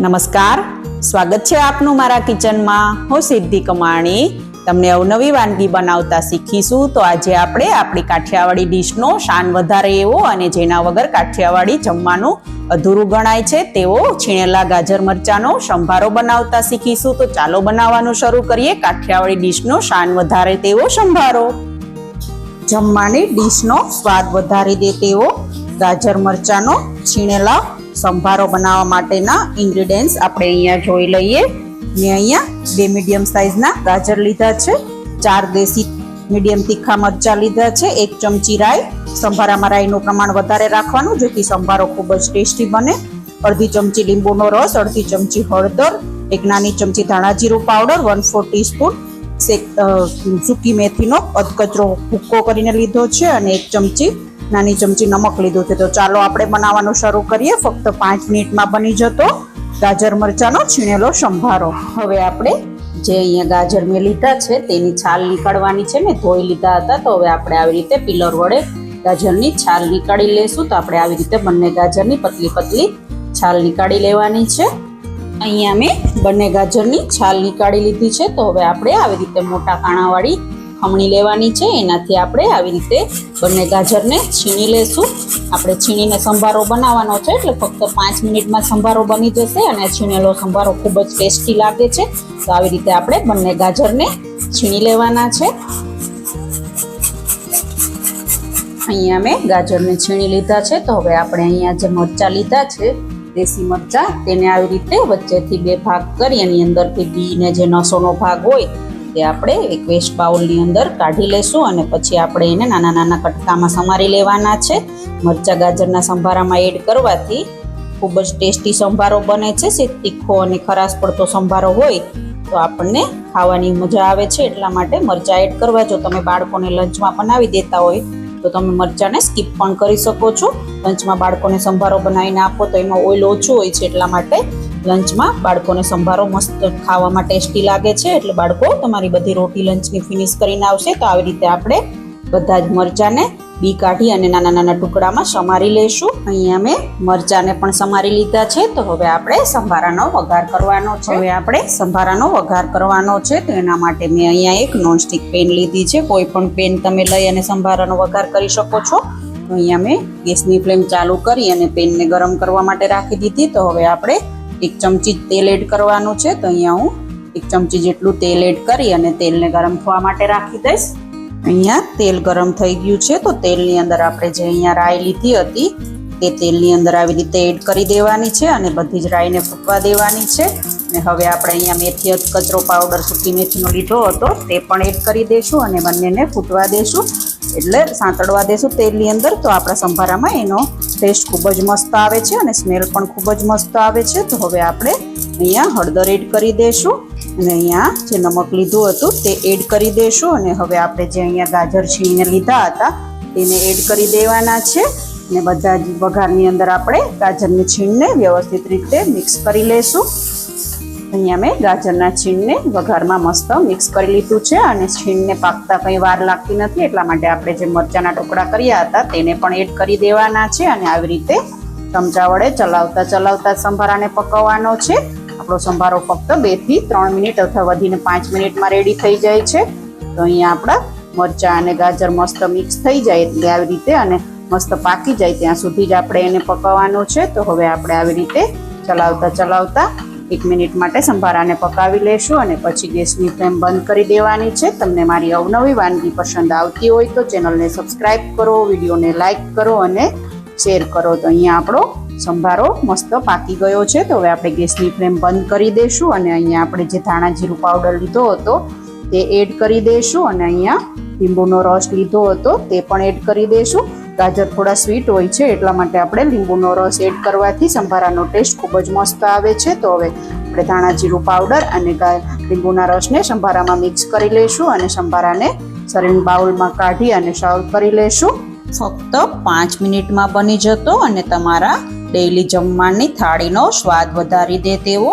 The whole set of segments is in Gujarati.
નમસ્કાર, સ્વાગત છે આપનું મારા કિચનમાં. હું સિદ્ધિ કમાણી તમને અવનવી વાનગી બનાવતા શીખીશું. તો આજે આપણે આપણી કાઠિયાવાડી ડીશનો શાન વધારે એવો અને જેના વગર કાઠિયાવાડી જમવાનું અધૂરું ગણાય છે તેવો છીણેલા ગાજર મરચાંનો સંભારો બનાવતા શીખીશું. તો ચાલો બનાવવાનું શરૂ કરીએ કાઠિયાવાડી ડીશનો શાન વધારે તેવો સંભારો. જમવાની ડીશનો સ્વાદ વધારી દે તેવો ગાજર મરચાંનો છીણેલા સંભારો બનાવવા માટેના ઇન્ગ્રેડિયન્ટ્સ આપણે અહીંયા જોઈ લઈએ. મેં અહીંયા 2 મીડિયમ સાઇઝના ગાજર લીધા છે, 4 દેશી મીડિયમ તીખા મરચાં લીધા છે, 1 ચમચી રાઈ. સંભારામાં રાઈનું પ્રમાણ વધારે રાખવાનું જેથી સંભારો ખૂબ જ ટેસ્ટી બને. અડધી ચમચી લીંબુનો રસ, અડધી ચમચી હળદર, 1 નાની ચમચી ધાણા જીરું પાવડર, 1/4 ટીસ્પૂન સૂકી મેથીનો અધકચરો ભૂક્કો કરીને લીધો છે અને 1 ચમચી નાની ચમચી નમક લીધું છે. તો ચાલો આપણે બનાવવાનું શરૂ કરીએ. ફક્ત 5 મિનિટમાં બની જતો ગાજર મરચાંનો છીણેલો સંભારો. હવે આપણે જે અહીંયા ગાજર મેં લીધા છે તેની છાલ નીકાળવાની છે. મેં ધોઈ લીધા હતા, તો હવે આપણે આવી રીતે પિલર વડે ગાજરની છાલ નીકાળી લેશું. તો આપણે આવી રીતે બંને ગાજરની પતલી પતલી છાલ નીકાળી લેવાની છે. અહીંયા મેં બંને ગાજરની છાલ નીકાળી લીધી છે. તો હવે આપણે આવી રીતે મોટા કાણાવાળી ખમણી લેવાની છે. એનાથી આપણે આવી રીતે બંને ગાજરને છીણી લેશું. આપણે છીણીને સંભારો બનાવવાનો છે એટલે ફક્ત 5 મિનિટમાં સંભારો બની જશે અને છીણેલો સંભારો ખૂબ જ ટેસ્ટી લાગે છે. તો આવી રીતે આપણે બંને ગાજરને છીણી લેવાના છે. અહીંયા મેં ગાજરને છીણી લીધા છે. તો હવે આપણે અહીંયા જે મરચાં લીધા છે દેશી મરચાં, તેને આવી રીતે વચ્ચેથી 2 ભાગ કરી એની અંદરથી બીને જે નસોનો ભાગ હોય તે આપણે એક વેસ્ટ બાઉલની અંદર કાઢી લેશું અને પછી આપણે એને નાના નાના કટકામાં સમારી લેવાના છે. મરચાં ગાજરના સંભારામાં એડ કરવાથી ખૂબ જ ટેસ્ટી સંભારો બને છે. તીખો અને ખરાશ પડતો સંભારો હોય તો આપણને ખાવાની મજા આવે છે. એટલા માટે મરચાં એડ કરવા. જો તમે બાળકોને લંચમાં બનાવી દેતા હોય તો તમે મરચાંને સ્કીપ પણ કરી શકો છો. લંચમાં બાળકોને સંભારો બનાવીને આપો તો એમાં ઓઇલ ઓછું હોય છે, એટલા માટે લંચમાં બાળકોને સંભારો મસ્ત ખાવામાં ટેસ્ટી લાગે છે. એટલે બાળકો તમારી બધી રોટી લંચની ફિનિશ કરીને આવશે. તો આવી રીતે આપણે બધા જ મરચાંને બી કાઢી અને નાના નાના ટુકડામાં સમારી લેશું. અહીંયા મેં મરચાંને પણ સમારી લીધા છે. તો હવે આપણે સંભારાનો વઘાર કરવાનો છે. તો એના માટે મેં અહીંયા એક નોનસ્ટિક પેન લીધી છે. કોઈ પણ પેન તમે લઈ અને સંભારાનો વઘાર કરી શકો છો. તો અહીંયા મેં ગેસની ફ્લેમ ચાલુ કરી અને પેનને ગરમ કરવા માટે રાખી દીધી. તો હવે આપણે 1 ચમચી તેલ એડ કરવાનું છે. તો અહીંયા હું 1 ચમચી જેટલું તેલ એડ કરી અને તેલને ગરમ થવા માટે રાખી દઈશ. અહીંયા તેલ ગરમ થઈ ગયું છે. તો તેલની અંદર આપણે જે અહીંયા રાઈ લીધી હતી તે તેલની અંદર આવી રીતે એડ કરી દેવાની છે અને બધી જ રાઈને ફૂટવા દેવાની છે. અને હવે આપણે અહીંયા મેથી અધકચરો પાવડર સૂકી મેથીનો લીધો હતો તે પણ એડ કરી દઈશું અને બંનેને ફૂટવા દઈશું, એટલે સાંતળવા દઈશું તેલની અંદર. તો આપણા સંભારામાં એનો ટેસ્ટ ખૂબ જ મસ્ત આવે છે અને સ્મેલ પણ ખૂબ જ મસ્ત આવે છે. તો હવે આપણે અહીંયા હળદર એડ કરી દઈશું અને અહીંયા જે નમક લીધું હતું તે એડ કરી દઈશું. અને હવે આપણે જે અહીંયા ગાજર છીણીને લીધા હતા તેને એડ કરી દેવાના છે અને બધા જ વઘારની અંદર આપણે ગાજરની છીણને વ્યવસ્થિત રીતે મિક્સ કરી લઈશું. અહીંયા મેં ગાજરના છીણને વઘારમાં મસ્ત મિક્સ કરી લીધું છે અને છીણને પાકતા કંઈ વાર લાગતી નથી, એટલા માટે આપણે જે મરચાંના ટુકડા કર્યા હતા તેને પણ એડ કરી દેવાના છે અને આવી રીતે ચમચા વડે ચલાવતા સંભારાને પકવવાનો છે. આપણો સંભારો ફક્ત 2 થી 3 મિનિટ અથવા વધીને 5 મિનિટમાં રેડી થઈ જાય છે. તો અહીંયા આપણા મરચાં અને ગાજર મસ્ત મિક્સ થઈ જાય એટલે આવી રીતે અને મસ્ત પાકી જાય ત્યાં સુધી જ આપણે એને પકવવાનું છે. તો હવે આપણે આવી રીતે ચલાવતા 1 મિનિટ માટે સંભારાને પકાવી લેશું અને પછી ગેસની ફ્લેમ બંધ કરી દેવાની છે. તમને મારી અવનવી વાનગી પસંદ આવતી હોય તો ચેનલને સબસ્ક્રાઈબ કરો, વિડીયોને લાઈક કરો અને શેર કરો. તો અહીંયા આપણો સંભારો મસ્ત પાકી ગયો છે. તો હવે આપણે ગેસની ફ્લેમ બંધ કરી દઈશું અને અહીંયા આપણે જે ધાણા જીરું પાવડર લીધો હતો તે એડ કરી દઈશું અને અહીંયા લીંબુનો રસ લીધો હતો તે પણ એડ કરી દઈશું. ગાજર થોડા સ્વીટ હોય છે એટલા માટે આપણે લીંબુનો રસ એડ કરવાથી સંભારાનો ટેસ્ટ ખૂબ જ મસ્ત આવે છે. તો હવે આપણે ધાણા જીરું પાવડર અને લીંબુના રસને સંભારામાં મિક્સ કરી લઈશું અને સંભારાને સર્વિંગ બાઉલમાં કાઢી અને સર્વ કરી લઈશું. ફક્ત 5 મિનિટમાં બની જતો અને તમારા ડેઈલી જમવાની થાળીનો સ્વાદ વધારી દે તેવો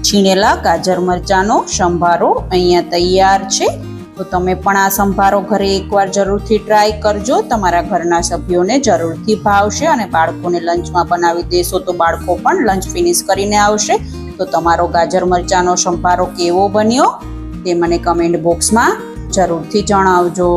છીણેલા ગાજર મરચાંનો સંભારો અહીંયા તૈયાર છે. તો તમે પણ આ સંભારો ઘરે એકવાર જરૂરથી ટ્રાય કરજો. તમારા ઘરના સભ્યોને જરૂરથી ભાવશે અને બાળકોને લંચમાં બનાવી દેશો તો બાળકો પણ લંચ ફિનિશ કરીને આવશે. તો તમારો ગાજર મરચાંનો સંભારો કેવો બન્યો તે મને કમેન્ટ બોક્સમાં જરૂરથી જણાવજો.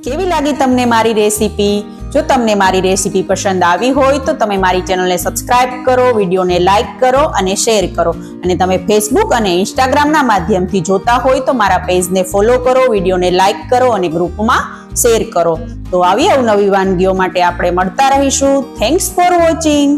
કેવી લાગી તમને મારી રેસીપી? જો તમને મારી રેસીપી પસંદ આવી હોય તો તમે મારી ચેનલને સબસ્ક્રાઇબ કરો, વિડીયોને લાઇક કરો અને શેર કરો. અને તમે ફેસબુક અને ઇન્સ્ટાગ્રામના માધ્યમથી જોતા હોય તો મારા પેજને ફોલો કરો, વિડીયોને લાઇક કરો અને ગ્રુપમાં શેર કરો. તો આવી અવનવી વાનગીઓ માટે આપણે મળતા રહીશું. Thanks for watching.